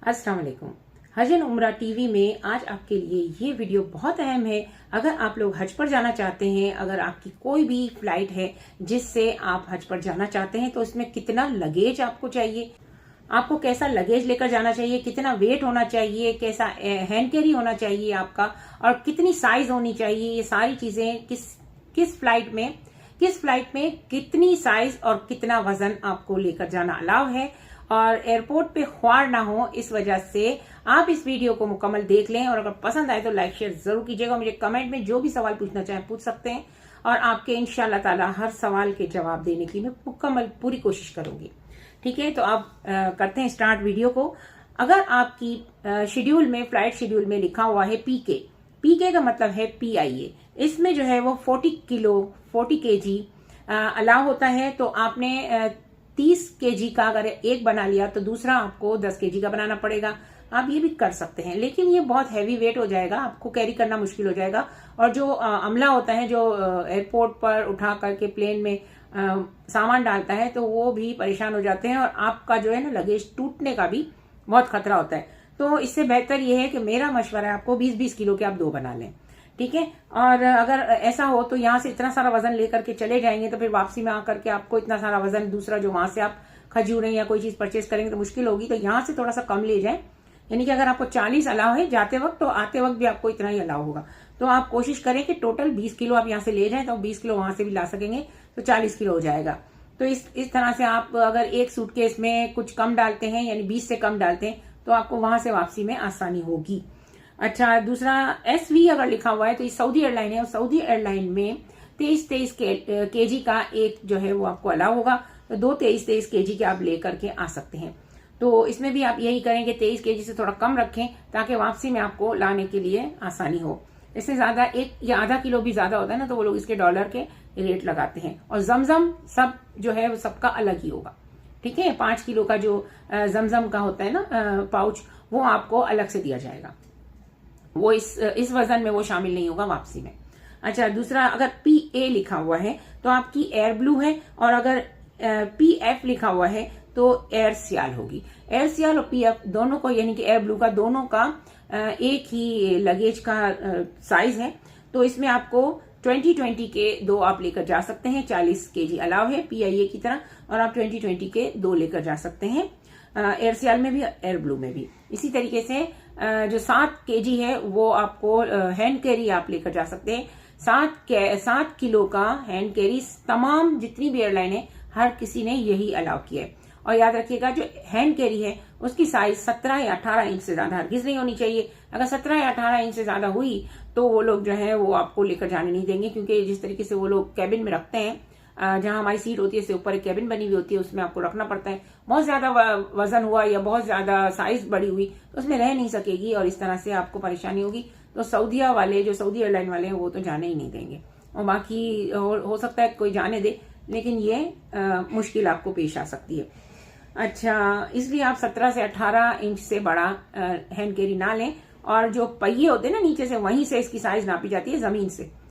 अस्सलाम वालेकुम। हज एंड उम्रा टीवी में आज आपके लिए ये वीडियो बहुत अहम है। अगर आप लोग हज पर जाना चाहते हैं, अगर आपकी कोई भी फ्लाइट है जिससे आप हज पर जाना चाहते हैं, तो इसमें कितना लगेज आपको चाहिए, आपको कैसा लगेज लेकर जाना चाहिए, कितना वेट होना चाहिए, कैसा हैंड कैरी होना चाहिए आपका, और कितनी साइज होनी चाहिए, ये सारी चीजें किस फ्लाइट में कितनी साइज और कितना वजन आपको लेकर जाना अलाउ है, और एयरपोर्ट पे ख्वार ना हो, इस वजह से आप इस वीडियो को मुकम्मल देख लें। और अगर पसंद आए तो लाइक शेयर जरूर कीजिएगा। मुझे कमेंट में जो भी सवाल पूछना चाहें पूछ सकते हैं, और आपके इंशाल्लाह ताला हर सवाल के जवाब देने की मैं मुकम्मल पूरी कोशिश करूंगी। ठीक है, तो आप करते हैं स्टार्ट वीडियो को। अगर आपकी फ्लाइट शेड्यूल में लिखा हुआ है पीके का मतलब है PIA, इसमें जो है वो 40 kg अलाउ होता है। तो आपने 30 kg का अगर एक बना लिया तो दूसरा आपको 10 kg का बनाना पड़ेगा। आप ये भी कर सकते हैं, लेकिन ये बहुत हैवी वेट हो जाएगा, आपको कैरी करना मुश्किल हो जाएगा। और जो अमला होता है जो एयरपोर्ट पर उठा करके प्लेन में सामान डालता है, तो वो भी परेशान हो जाते हैं, और आपका जो है ना लगेज टूटने का भी बहुत खतरा होता है। तो इससे बेहतर ये है कि मेरा मशवरा है आपको 20-20 किलो के आप 2 बना लें। ठीक है, और अगर ऐसा हो तो यहाँ से इतना सारा वजन लेकर के चले जाएंगे तो फिर वापसी में आकर के आपको इतना सारा वजन दूसरा जो वहां से आप खजूरें या कोई चीज परचेज करेंगे तो मुश्किल होगी। तो यहाँ से थोड़ा सा कम ले जाएं, यानी कि अगर आपको 40 अलाव है जाते वक्त, तो आते वक्त भी आपको इतना ही अलाव होगा। तो आप कोशिश करें कि टोटल 20 किलो आप यहाँ से ले जाएं, तो 20 किलो वहां से भी ला सकेंगे, तो 40 किलो हो जाएगा। तो इस तरह से आप अगर एक सूटकेस में कुछ कम डालते हैं, यानी 20 से कम डालते हैं, तो आपको वहां से वापसी में आसानी होगी। अच्छा, दूसरा SV अगर लिखा हुआ है तो ये सऊदी एयरलाइन है, और सऊदी एयरलाइन में 23 kg का एक जो है वो आपको अलाउ होगा। तो 2 23 kg के आप लेकर के आ सकते हैं। तो इसमें भी आप यही करें कि 23 kg से थोड़ा कम रखें, ताकि वापसी में आपको लाने के लिए आसानी हो। इससे ज्यादा 1 या आधा किलो भी ज्यादा होता है ना, तो वो लोग इसके डॉलर के रेट लगाते हैं। और जमजम सब जो है वो सबका अलग ही होगा। ठीक है, 5 किलो का जो जमजम का होता है ना पाउच, वो आपको अलग से दिया जाएगा, वो इस वजन में वो शामिल नहीं होगा वापसी में। अच्छा, दूसरा अगर PA लिखा हुआ है तो आपकी एयर ब्लू है, और अगर PF लिखा हुआ है तो एयर सियाल होगी। एयर सियाल और PF दोनों को, यानी कि एयर ब्लू का, दोनों का एक ही लगेज का साइज है। तो इसमें आपको 20 के 2 आप लेकर जा सकते हैं। 40 kg अलाव है PIA की तरह, और आप 20 के 2 लेकर जा सकते हैं, एयर सियाल में भी एयर ब्लू में भी। इसी तरीके से जो 7 kg है वो आपको हैंड कैरी आप लेकर जा सकते हैं। 7 किलो का हैंड कैरी तमाम जितनी भी एयरलाइन है हर किसी ने यही अलाउ किया है। और याद रखिएगा, जो हैंड कैरी है उसकी साइज 17 या 18 इंच से ज्यादा हरगिज नहीं होनी चाहिए। अगर 17 या 18 इंच से ज्यादा हुई तो वो लोग जो है वो आपको लेकर जाने नहीं देंगे, क्योंकि जिस तरीके से वो लोग कैबिन में रखते हैं, जहां हमारी सीट होती है उससे ऊपर एक कैबिन बनी हुई होती है, उसमें आपको रखना पड़ता है। बहुत ज्यादा वजन हुआ या बहुत ज्यादा साइज बड़ी हुई तो उसमें रह नहीं सकेगी, और इस तरह से आपको परेशानी होगी। तो सऊदी एयरलाइन वाले हैं वो तो जाने ही नहीं देंगे, और बाकी हो सकता है कोई जाने दे, लेकिन ये मुश्किल आपको पेश आ सकती है। अच्छा, इसलिए आप 17 से 18 इंच से बड़ा हैंड कैरी ना लें। और जो पहिए होते हैं ना नीचे से, वहीं से इसकी साइज नापी जाती है,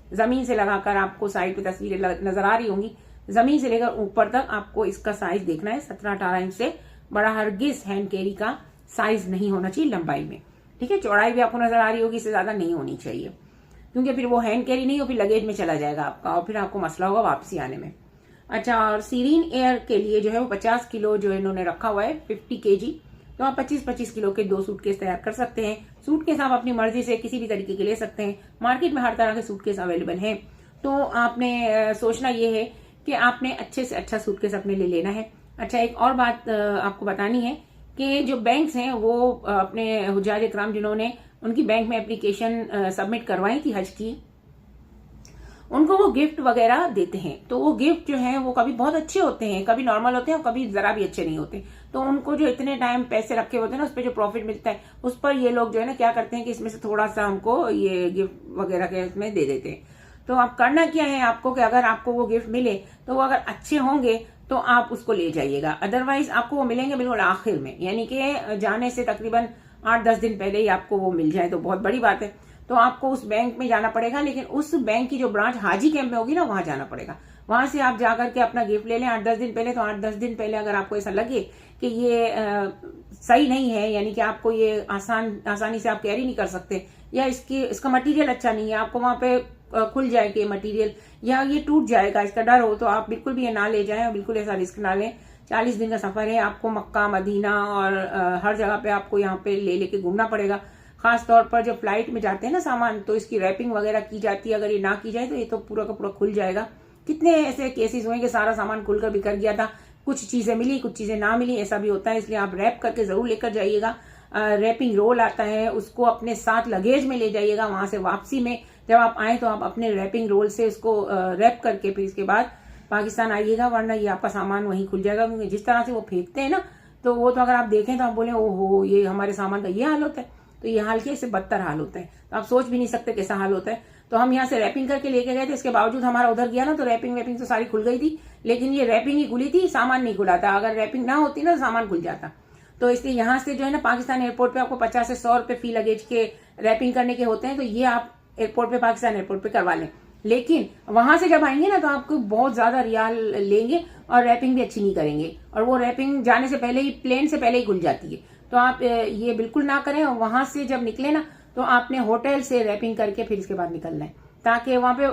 जमीन से लगाकर। आपको साइड पे तस्वीरें नजर आ रही होंगी, जमीन से लेकर ऊपर तक आपको इसका साइज देखना है। 17-18 इंच से बड़ा हरगिज हैंड कैरी का साइज नहीं होना चाहिए लंबाई में। ठीक है, चौड़ाई भी आपको नजर आ रही होगी, इससे ज्यादा नहीं होनी चाहिए, क्योंकि फिर वो हैंड कैरी नहीं हो, फिर लगेज में चला जाएगा आपका, और फिर आपको मसला होगा वापसी आने में। अच्छा, और सीरीन एयर के लिए जो है वो 50 किलो जो इन्होंने रखा हुआ है, 50 kg। तो आप 25-25 किलो के 2 सूटकेस तैयार कर सकते हैं। सूटकेस आप अपनी मर्जी से किसी भी तरीके के ले सकते हैं, मार्केट में हर तरह के सूटकेस अवेलेबल हैं। तो आपने सोचना ये है कि आपने अच्छे से अच्छा सूटकेस अपने लिए लेना है। अच्छा, एक और बात आपको बतानी है कि जो बैंक्स हैं वो अपने हुज्जाज इकराम जिन्होंने उनकी बैंक में एप्लीकेशन सबमिट करवाई थी हज की, उनको वो गिफ्ट वगैरह देते हैं। तो वो गिफ्ट जो है वो कभी बहुत अच्छे होते हैं, कभी नॉर्मल होते हैं, और कभी जरा भी अच्छे नहीं होते। तो उनको जो इतने टाइम पैसे रखे होते हैं ना, उस पर जो प्रॉफिट मिलता है उस पर ये लोग जो है ना क्या करते हैं कि इसमें से थोड़ा सा हमको ये गिफ्ट वगैरह के इसमें दे देते हैं। तो आप करना क्या है आपको कि अगर आपको वो गिफ्ट मिले तो वो अगर अच्छे होंगे तो आप उसको ले जाइएगा, अदरवाइज आपको वो मिलेंगे बिल्कुल आखिर में, यानी कि जाने से तकरीबन 8-10 दिन पहले ही आपको वो मिल जाए तो बहुत बड़ी बात है। तो आपको उस बैंक में जाना पड़ेगा, लेकिन उस बैंक की जो ब्रांच हाजी कैंप में होगी ना, वहां जाना पड़ेगा। वहां से आप जाकर के अपना गिफ्ट ले लें 8-10 दिन पहले। तो 8-10 दिन पहले अगर आपको ऐसा लगे कि ये सही नहीं है, यानी कि आपको ये आसानी से आप कैरी नहीं कर सकते, या इसका मटेरियल अच्छा नहीं है, आपको वहां पे खुल जाए कि मटेरियल या ये टूट जाएगा, इसका डर हो, तो आप बिल्कुल भी ये ना ले जाएं और बिल्कुल ऐसा रिस्क ना लें। 40 दिन का सफर है, आपको मक्का मदीना और हर जगह पे आपको यहाँ पे लेके घूमना पड़ेगा। खास तौर पर जब फ्लाइट में जाते हैं ना सामान, तो इसकी रैपिंग वगैरह की जाती है। अगर ये ना की जाए तो ये तो पूरा का पूरा खुल जाएगा। कितने ऐसे केसेस हुए कि सारा सामान खुलकर बिखर गया था, कुछ चीजें मिली कुछ चीजें ना मिली, ऐसा भी होता है। इसलिए आप रैप करके जरूर लेकर जाइएगा। रैपिंग रोल आता है, उसको अपने साथ लगेज में ले जाइएगा। वहां से वापसी में जब आप आए तो आप अपने रैपिंग रोल से उसको रैप करके फिर इसके बाद पाकिस्तान आइएगा, वरना ये आपका सामान वहीं खुल जाएगा। क्योंकि जिस तरह से वो फेंकते हैं ना, तो वो तो अगर आप देखें तो आप बोले ओहो ये हमारे सामान का ये हाल होता है, तो ये हाल के इससे बदतर हाल होता है। तो आप सोच भी नहीं सकते कैसा हाल होता है। तो हम यहाँ से रैपिंग करके लेके गए थे, इसके बावजूद हमारा उधर गया ना तो रैपिंग तो सारी खुल गई थी, लेकिन ये रैपिंग ही खुली थी, सामान नहीं खुला था। अगर रैपिंग ना होती ना तो सामान खुल जाता। तो इसलिए यहाँ से जो है ना पाकिस्तान एयरपोर्ट पे आपको 50 से 100 रुपए फी लगेज के रैपिंग करने के होते हैं। तो ये आप एयरपोर्ट पे पाकिस्तान एयरपोर्ट पे करवा लें। लेकिन वहां से जब आएंगे ना तो आपको बहुत ज्यादा रियाल लेंगे और रैपिंग भी अच्छी नहीं करेंगे, और वो रैपिंग जाने से पहले ही प्लेन से पहले ही खुल जाती है। तो आप ये बिल्कुल ना करें। और वहां से जब निकले ना तो आपने होटल से रैपिंग करके फिर इसके बाद निकलना है, ताकि वहां पे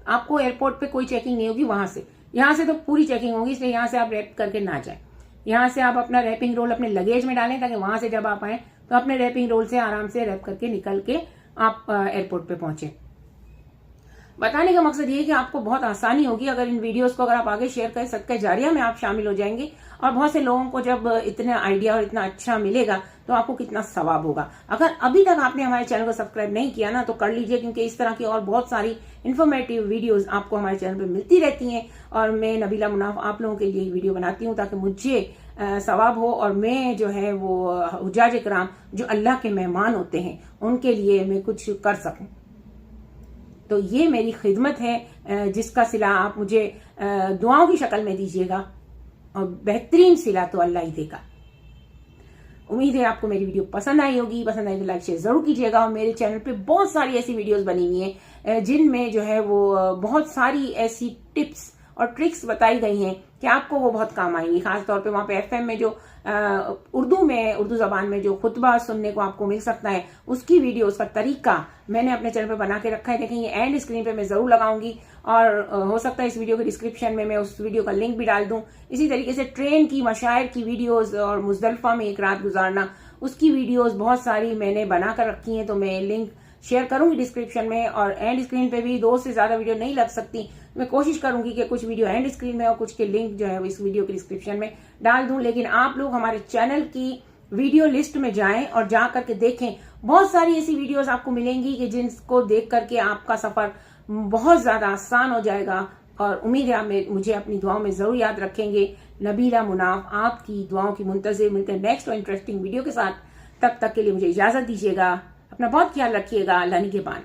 आपको एयरपोर्ट पे कोई चेकिंग नहीं होगी। वहां से यहाँ से तो पूरी चेकिंग होगी, इसलिए यहाँ से आप रैप करके ना जाए। यहाँ से आप अपना रैपिंग रोल अपने लगेज में डालें, ताकि वहां से जब आप आए तो अपने रैपिंग रोल से आराम से रैप करके निकल के आप एयरपोर्ट पे पहुंचे। बताने का मकसद ये है कि आपको बहुत आसानी होगी अगर इन वीडियोस को अगर आप आगे शेयर करें, सदका जारिया में आप शामिल हो जाएंगे। और बहुत से लोगों को जब इतना आइडिया और इतना अच्छा मिलेगा तो आपको कितना सवाब होगा। अगर अभी तक आपने हमारे चैनल को सब्सक्राइब नहीं किया ना तो कर लीजिए, क्योंकि इस तरह की और बहुत सारी इन्फॉर्मेटिव वीडियोस आपको हमारे चैनल पर मिलती रहती हैं। और मैं नबीला मुनाफ आप लोगों के लिए वीडियो बनाती हूँ ताकि मुझे सवाब हो, और मैं जो है वो हुज्जाज इकराम जो अल्लाह के मेहमान होते हैं उनके लिए मैं कुछ कर सकूं। तो ये मेरी खिदमत है जिसका सिला आप मुझे दुआओं की शक्ल में दीजिएगा, और बेहतरीन सिला तो अल्लाह ही देगा। उम्मीद है आपको मेरी वीडियो पसंद आई होगी। पसंद आई तो लाइक शेयर जरूर कीजिएगा। और मेरे चैनल पे बहुत सारी ऐसी वीडियोस बनी हुई हैं जिनमें जो है वो बहुत सारी ऐसी टिप्स और ट्रिक्स बताई गई हैं कि आपको वो बहुत काम आएंगी। खासतौर पे वहाँ पे FM में जो उर्दू जबान में जो खुतबा सुनने को आपको मिल सकता है, उसकी वीडियो, उसका तरीका मैंने अपने चैनल पे बना के रखा है। देखें ये एंड स्क्रीन पे मैं जरूर लगाऊंगी, और हो सकता है इस वीडियो के डिस्क्रिप्शन में मैं उस वीडियो का लिंक भी डाल दूं। इसी तरीके से ट्रेन की मशायर की वीडियोज और मुजदलिफा में एक रात गुजारना, उसकी वीडियोज बहुत सारी मैंने बना कर रखी हैं, तो मैं लिंक शेयर करूंगी डिस्क्रिप्शन में। और एंड स्क्रीन पे भी 2 से ज्यादा वीडियो नहीं लग सकती, मैं कोशिश करूंगी कि कुछ वीडियो एंड स्क्रीन में और कुछ के लिंक जो है इस वीडियो के डिस्क्रिप्शन में डाल दूं। लेकिन आप लोग हमारे चैनल की वीडियो लिस्ट में जाएं और जा करके देखें, बहुत सारी ऐसी वीडियोस आपको मिलेंगी कि जिनको देख करके आपका सफर बहुत ज्यादा आसान हो जाएगा। और उम्मीद है आप मुझे अपनी दुआओं में जरूर याद रखेंगे। नबीला मुनाफ आपकी दुआओं की मुंतज़िर। मिलते हैं नेक्स्ट और इंटरेस्टिंग वीडियो के साथ। तब तक के लिए मुझे इजाजत दीजिएगा। अपना बहुत ख्याल रखिएगा। अल्लाह निगहबान।